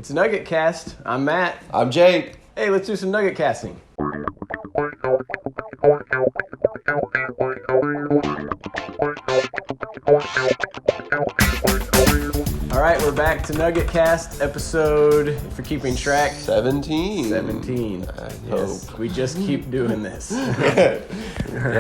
It's Nuggetcast. I'm Matt. I'm Jake. Hey, let's do some nugget casting. All right, we're back to Nuggetcast episode, if you're keeping track, 17. 17. Yes, we just keep doing this. Yeah,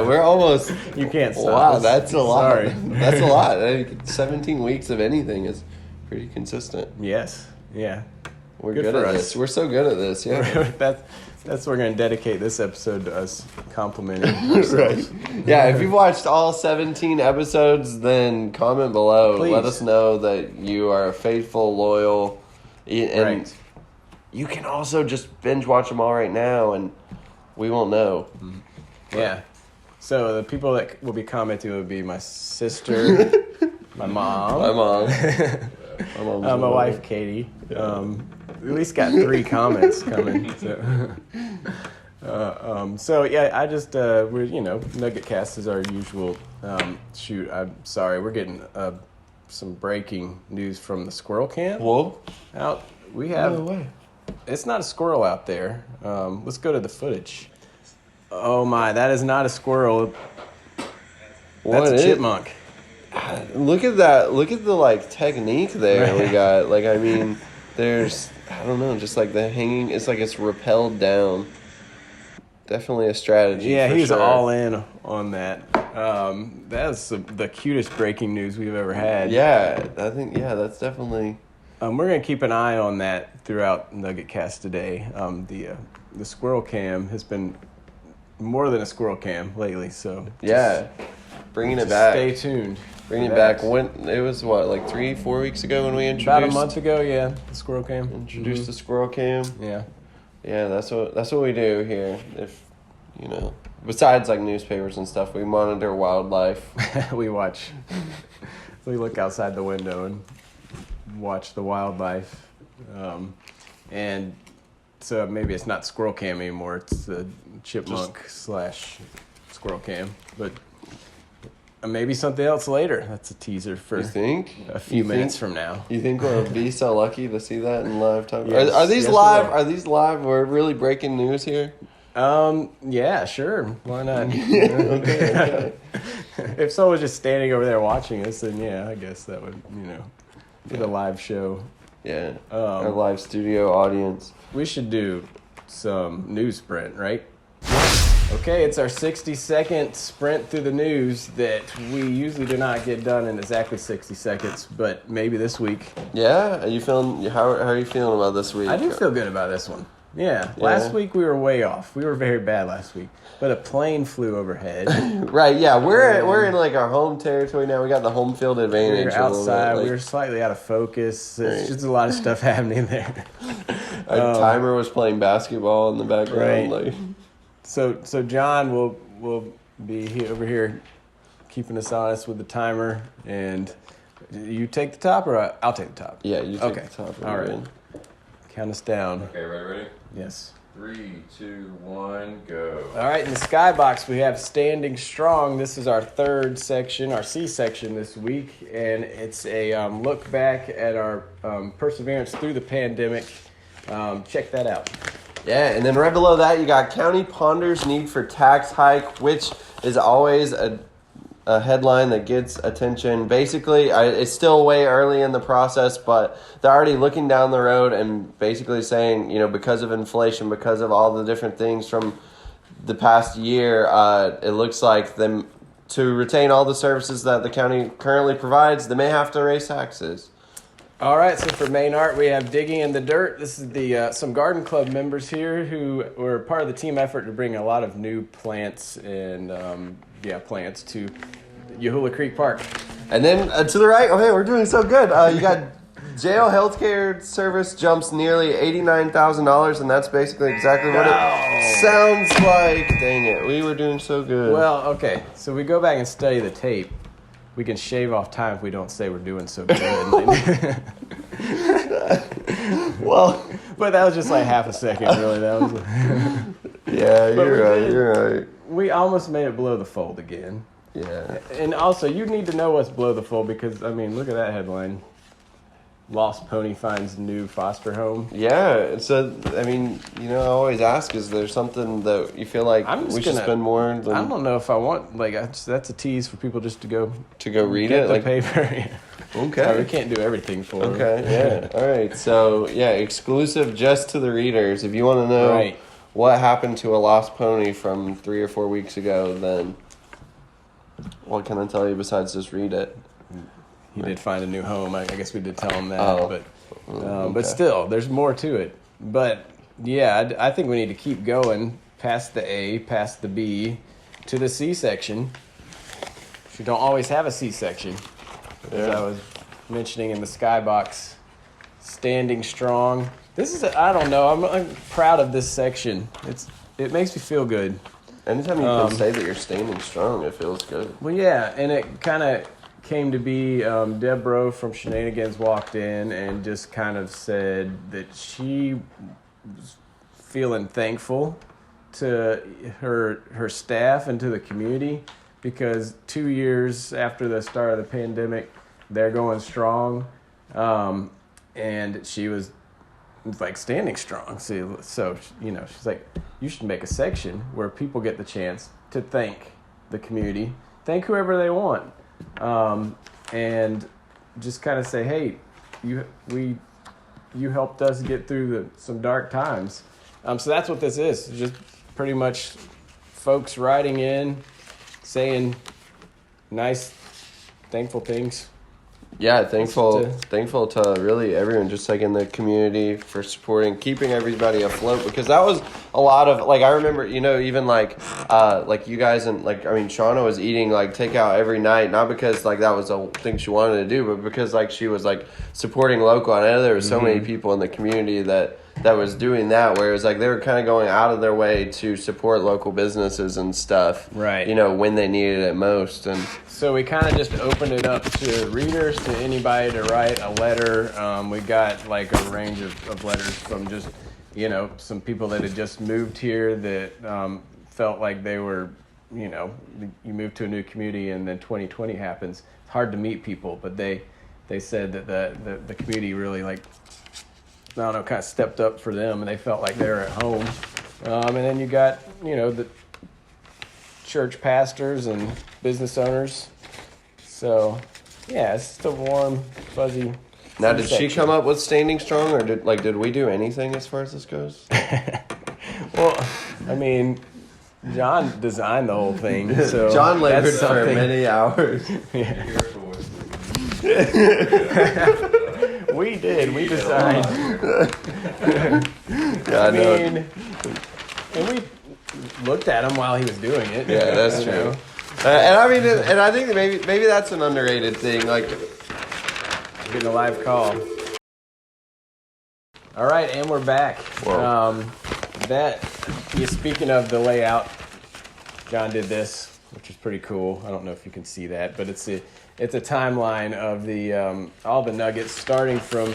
we're almost... You can't stop. Wow, us. that's a lot. Sorry. That's a lot. 17 weeks of anything is pretty consistent. Yes, yeah. We're good at this. We're so good at this, yeah. That's what we're going to dedicate this episode to, us complimenting ourselves. Right. Yeah, if you've watched all 17 episodes, then comment below. Please. Let us know that you are faithful, loyal, and Right. you can also just binge watch them all right now, and we won't know. Yeah. So the people that will be commenting would be my sister, my mom. My mom. My wife, Katie. We at least got 3 comments coming. So yeah, I just we're Nuggetcast is our usual shoot. I'm sorry, we're getting some breaking news from the squirrel camp. Whoa! Out we have. No way. It's not a squirrel out there. Let's go to the footage. Oh my, that is not a squirrel. That's a chipmunk. Look at that. Look at the technique there we got. There's I don't know, just like the hanging, it's like it's rappelled down. Definitely a strategy. Yeah, he's sure. all in on that. That's the cutest breaking news we've ever had. Yeah, I think that's definitely. We're gonna keep an eye on that throughout Nuggetcast today. The squirrel cam has been more than a squirrel cam lately, so bringing it back. Stay tuned. Bring it back. When it was 3-4 weeks ago when we introduced. About a month ago, yeah. The squirrel cam. Introduced the squirrel cam. Yeah. Yeah, that's what we do here. If besides newspapers and stuff, we monitor wildlife. We watch. We look outside the window and watch the wildlife, and so maybe it's not squirrel cam anymore. It's the chipmunk / squirrel cam, but. Maybe something else later. That's a teaser for you think? A few minutes from now. You think we'll be so lucky to see that in live time? Yes, Are these yes, live? Are these live? We're really breaking news here? Yeah, sure. Why not? Okay. If someone was just standing over there watching us, then yeah, I guess that would, be the live show. Yeah. Our live studio audience. We should do some NewSprint, right? Okay, it's our 60-second sprint through the news that we usually do not get done in exactly 60 seconds, but maybe this week. Yeah? Are you feeling? How are you feeling about this week? I do feel good about this one. Yeah. Last week we were way off. We were very bad last week, but a plane flew overhead. Right? Yeah, we're in our home territory now. We got the home field advantage. We were outside. We were slightly out of focus. It's just a lot of stuff happening there. Our timer was playing basketball in the background. Right. So John will be over here keeping us honest with the timer, and you take the top or I'll take the top? Yeah, you take the top. All right. Count us down. Okay, ready? Yes. 3, 2, 1, go. All right, in the skybox we have Standing Strong. This is our third section, our C section this week, and it's a look back at our perseverance through the pandemic. Check that out. Yeah, and then right below that, you got County Ponders Need for Tax Hike, which is always a headline that gets attention. Basically, it's still way early in the process, but they're already looking down the road and basically saying, because of inflation, because of all the different things from the past year, it looks like them to retain all the services that the county currently provides, they may have to raise taxes. All right, so for main art, we have Digging in the Dirt. This is the some garden club members here who were part of the team effort to bring a lot of new plants and plants to Yahula Creek Park. And then to the right, okay, we're doing so good. You got jail healthcare service jumps nearly $89,000, and that's basically exactly what it sounds like. Dang it, we were doing so good. Well, okay, so we go back and study the tape. We can shave off time if we don't say we're doing so good. Well, but that was just half a second, really. That was. Yeah, you're right. We almost made it below the fold again. Yeah. And also, you need to know what's below the fold because, look at that headline. lost pony finds new foster home. Yeah, so I mean, I always ask: is there something that you feel like we should spend more? I don't know if I want that's a tease for people just to go read get it, the paper. Okay, sorry, we can't do everything for them. Okay, yeah, all right. So exclusive just to the readers. If you want to know what happened to a lost pony from 3 or 4 weeks ago, then what can I tell you besides just read it? He did find a new home. I guess we did tell him that, but still, there's more to it. But yeah, I think we need to keep going past the A, past the B, to the C section. You don't always have a C section, as I was mentioning in the skybox. Standing strong. This is I don't know. I'm proud of this section. It makes me feel good. Anytime you can say that you're standing strong, it feels good. Well, yeah, and it kind of came to be Deborah from Shenanigans walked in and just kind of said that she was feeling thankful to her staff and to the community because 2 years after the start of the pandemic, they're going strong, and she was like standing strong. So she's like, you should make a section where people get the chance to thank the community, thank whoever they want. And just kind of say, hey, you helped us get through some dark times. So that's what this is. Just pretty much folks writing in, saying nice, thankful things. Yeah, thankful to really everyone just like in the community for supporting, keeping everybody afloat, because that was a lot of I remember, even you guys and Shauna was eating takeout every night, not because that was a thing she wanted to do, but because she was supporting local. And I know there were so many people in the community that was doing that, where it was they were kind of going out of their way to support local businesses and stuff, right? When they needed it most. And so we kind of just opened it up to readers, to anybody to write a letter. We got a range of letters from just, some people that had just moved here that felt like they were, you move to a new community and then 2020 happens. It's hard to meet people, but they said that the community really kind of stepped up for them, and they felt like they were at home. And then you got, the church pastors and business owners. So, yeah, it's just a warm, fuzzy. Now, did she come up with standing strong, or did we do anything as far as this goes? Well, John designed the whole thing. So John labored for many hours. Yeah. We did. We designed. And we looked at him while he was doing it. Yeah, that's true. And I think that maybe that's an underrated thing. Getting a live call. All right, and we're back. Speaking of the layout, John did this, which is pretty cool. I don't know if you can see that, but it's a timeline of the all the nuggets starting from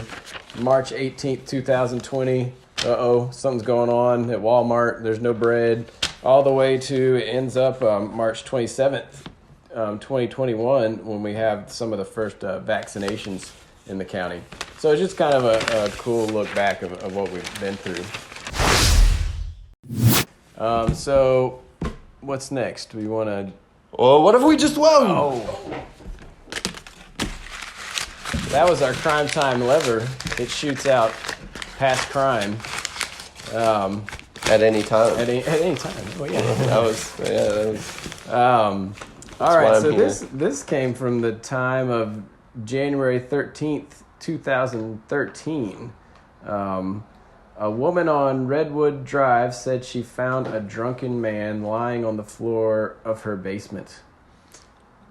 March 18th, 2020. Something's going on at Walmart. There's no bread. All the way to ends up March 27th, 2021, when we have some of the first vaccinations in the county. So it's just kind of a cool look back of what we've been through. So what's next? We want to... Well, what have we just won? Oh. That was our CrimeTime lever. It shoots out past crime. At any time. At any time. Well, yeah. That was. All right. So this came from the time of January 13th, 2013. A woman on Redwood Drive said she found a drunken man lying on the floor of her basement.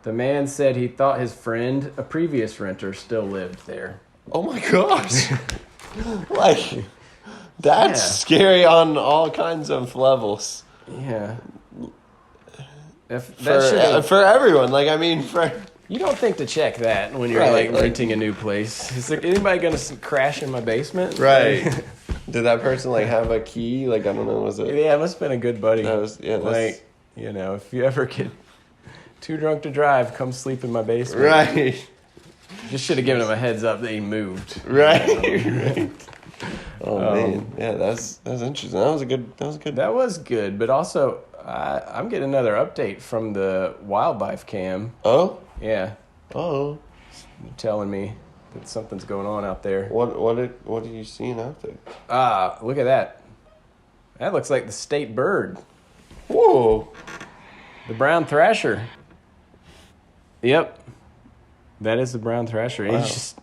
The man said he thought his friend, a previous renter, still lived there. Oh my gosh. That's scary on all kinds of levels. Yeah. For everyone. You don't think to check that when you're renting a new place. Is there anybody going to crash in my basement? Right. Did that person have a key? I don't know. Was it? Yeah, it must have been a good buddy. If you ever get too drunk to drive, come sleep in my basement. Right. Just should have given him a heads up that he moved. Right. Oh man, yeah, that's interesting. That was good. That was good, but also I'm getting another update from the wildlife cam. Oh, Yeah, oh. telling me that something's going on out there. What are you seeing out there? Look at that. That looks like the state bird, Whoa. the brown thrasher. Yep, that is the brown thrasher. Wow. He's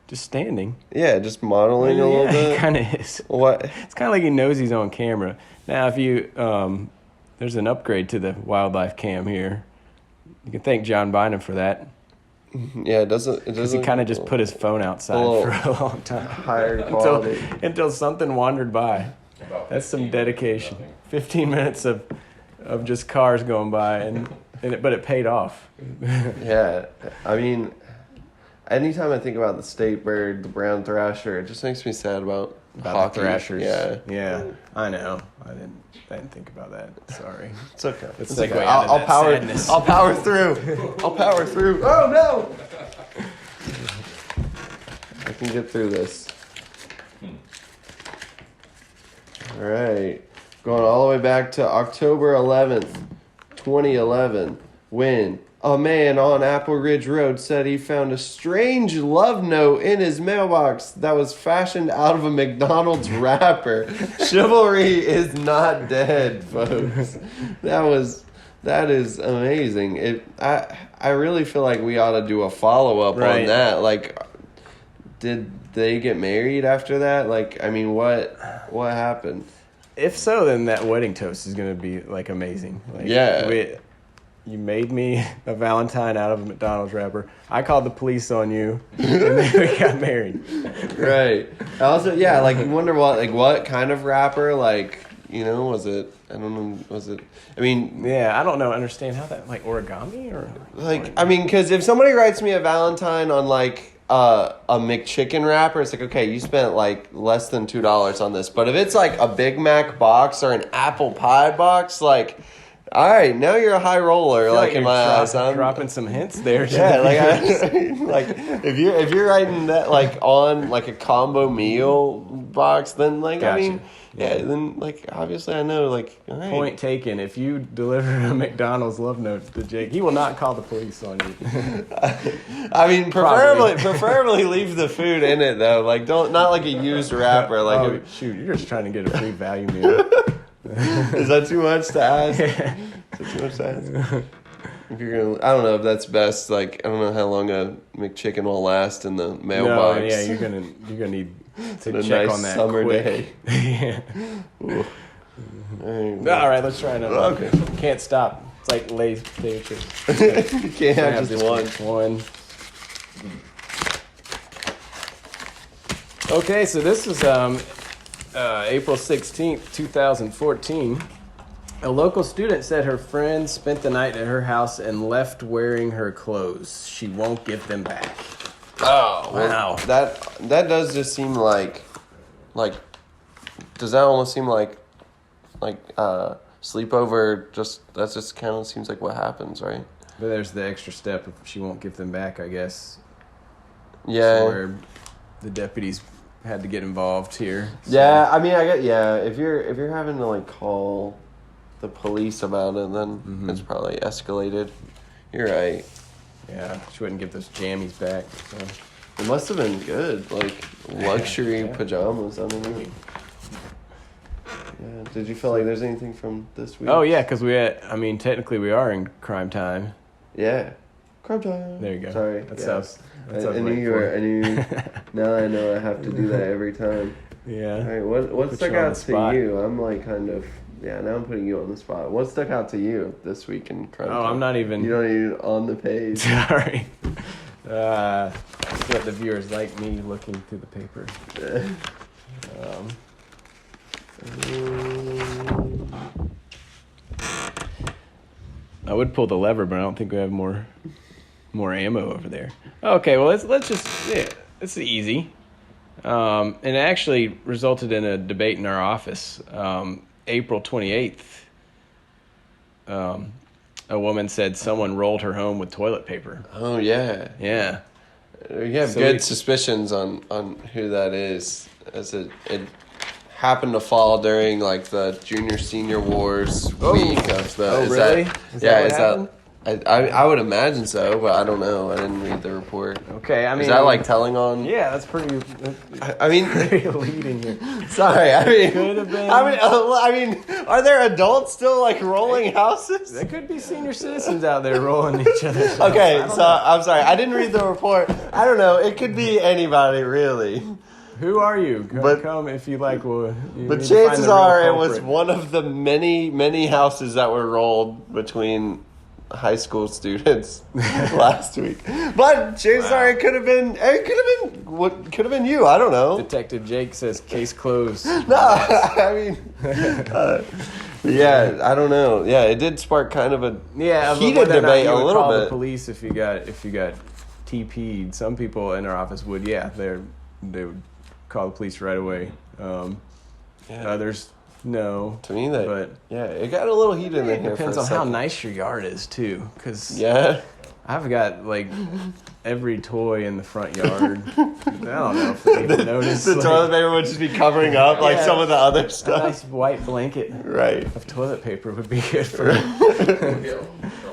just standing. Yeah, just modeling a little Yeah, bit. he kind of is. What? It's kind of like he knows he's on camera. Now, if you there's an upgrade to the wildlife cam here. You can thank John Bynum for that. Yeah, it doesn't. Because he kind of just put his phone outside for a long time. Higher quality. until something wandered by. About That's some 15 dedication. nothing. 15 minutes of just cars going by, but it paid off. Yeah, I mean, anytime I think about the state bird, the brown thrasher, it just makes me sad about hockey. the thrashers. Yeah, I know. I didn't think about that. Sorry. it's okay. Let's It's segue okay. out of I'll that power. sadness. I'll power through. I'll power through. Oh no! I can get through this. All right, going all the way back to October 11th, 2011, when a man on Apple Ridge Road said he found a strange love note in his mailbox that was fashioned out of a McDonald's wrapper. Chivalry is not dead, folks. That is amazing. I really feel like we ought to do a follow-up on Right. that. Like, did they get married after that? Like, I mean, what happened? If so, then that wedding toast is going to be like amazing. Like, Yeah. You made me a Valentine out of a McDonald's wrapper. I called the police on you, and then we got married. Right. Also, yeah, like you wonder what kind of wrapper, like, you know, was it? I don't know. Was it? I mean, Yeah, I don't know. Understand how that, like origami or like, I mean, because if somebody writes me a Valentine on like a McChicken wrapper, it's like, okay, you spent like less than $2 on this. But if it's like a Big Mac box or an apple pie box, like, all right, now you're a high roller, like in my eyes. I'm dropping some hints there. Yeah, like if you're writing that like on like a combo meal box, then like Gotcha. I mean, yeah, then like obviously I know like all right. Point taken. If you deliver a McDonald's love note to Jake, he will not call the police on you. I mean, Probably. preferably leave the food in it though. Like not like a used wrapper. Like oh, shoot, you're just trying to get a free value meal. is that too much to ask? Is that too much to ask? If you're gonna, I don't know if that's best. Like I don't know how long a McChicken will last in the mailbox. No, yeah, you're gonna need to a check nice on that summer quick. day. Yeah. All right, let's try another. Okay. one. Can't stop. It's like Lay's potato chips. You can't have just one. One. Okay, so this is April 16th, 2014. A local student said her friend spent the night at her house and left wearing her clothes. She won't give them back. Oh Wow. That does just seem like does that almost seem like sleepover? That just kind of seems like what happens, right? But there's the extra step if she won't give them back, I guess. Yeah. Where the deputies had to get involved here. So. Yeah, I mean, if you're having to like call the police about it, then it's probably escalated. You're right. Yeah, she wouldn't give those jammies back. So. It must have been good, like luxury pajamas underneath. Yeah. Did you feel like there's anything from this week? Oh yeah, because technically we are in crime time. Yeah. Crime time. There you go. Sorry. That yeah. sounds. I knew you were. I knew. Now I know I have to do that every time. Yeah. All right. What Put stuck you on out the to spot. you? I'm like kind of. Yeah. Now I'm putting you on the spot. What stuck out to you this week in crime? Oh, time? I'm not even. You don't even on the page. Sorry. Just let the viewers like me looking through the paper. I would pull the lever, but I don't think we have more ammo over there. Okay, well let's just it's easy. And it actually resulted in a debate in our office. April 28th. A woman said someone rolled her home with toilet paper. Oh yeah. Yeah. We have So good suspicions on who that is, as it happened to fall during like the junior senior wars week of the. Oh, is really? That, Is yeah, that what is happened? that? I would imagine so, but I don't know. I didn't read the report. Okay, I mean, Is that like telling on? Yeah, that's pretty. I mean, Pretty leading here. sorry. I mean, Could have been. I mean, are there adults still like rolling houses? There could be senior citizens out there rolling each other's. Okay, house. so I'm sorry. I didn't read the report. I don't know. It could be anybody, really. Who are you? But- Come if you like. Well, you But need to find chances the real are it was culprit. one of the many houses that were rolled between high school students last week. But chances are it could have been what could have been you. I don't know. Detective Jake says case closed. No, I mean, yeah, I don't know. Yeah, it did spark kind of a Yeah, but heated whether or not debate you a would little call the bit. police if you got TP'd. Some people in our office would. Yeah, they would call the police right away. Yeah. Others, no. To me, that But yeah, it got a little heated in it here. depends for a on how second. nice your yard is too. Because Yeah. I've got like every toy in the front yard. I don't know if they even notice. The like, toilet paper would just be covering up like Yeah. some of the other a stuff. nice white blanket Right. of toilet paper would be good for me.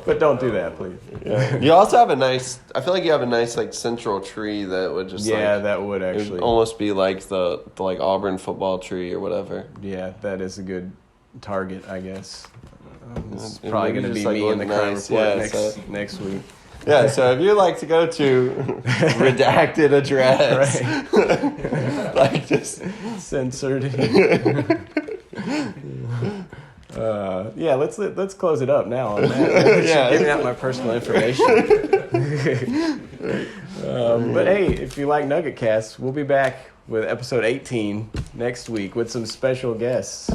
But don't do that, please. Yeah. You also have a nice. I feel like you have a nice like central tree that would just Yeah, like, that would it would actually. almost be like the like Auburn football tree or whatever. Yeah, that is a good target, I guess. It's It probably maybe going to be just, like, me in the look crime nice. report Yeah, next week. Yeah, so if you'd like to go to redacted address, like just Censored. Yeah, let's close it up now on that. Yeah. Giving out my personal information. But hey, if you like Nuggetcast, we'll be back with episode 18 next week with some special guests,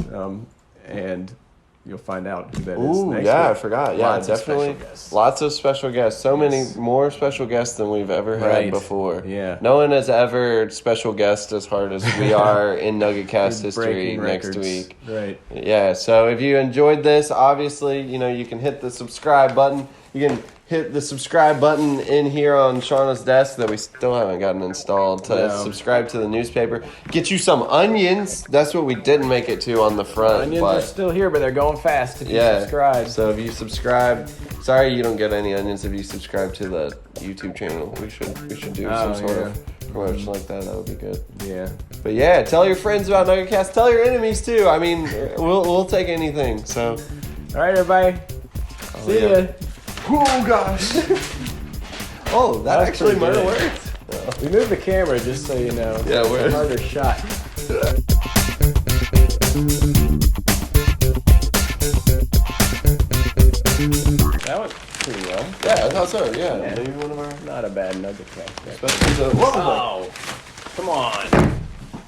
and you'll find out who that is ooh, next yeah, I week. forgot. Yeah, Lots of definitely. special guests. Lots of special guests. So Yes. many more special guests than we've ever had Right. before. Yeah. No one has ever special guest as hard as we are in Nuggetcast history Breaking next records. week. Right. Yeah, so if you enjoyed this, obviously, you can hit the subscribe button. You can hit the subscribe button in here on Shauna's desk that we still haven't gotten installed to No. subscribe to the newspaper. Get you some onions. That's what we didn't make it to on the front. Onions but are still here, but they're going fast if you yeah, subscribe. So if you subscribe, sorry you don't get any onions if you subscribe to the YouTube channel. We should do some sort of promotion like that. That would be good. Yeah. But yeah, tell your friends about Nuggetcast. Tell your enemies too. I mean, we'll take anything. So. All right, everybody. See yeah. ya. Oh gosh! Oh, that That's actually pretty might have good. worked. We moved the camera just so you know. Yeah, It's we're- a harder shot. That went pretty well. Yeah, I thought so. Yeah, Yeah. maybe one of our. Not a bad nugget cast. Especially the. Whoa! Oh, come on.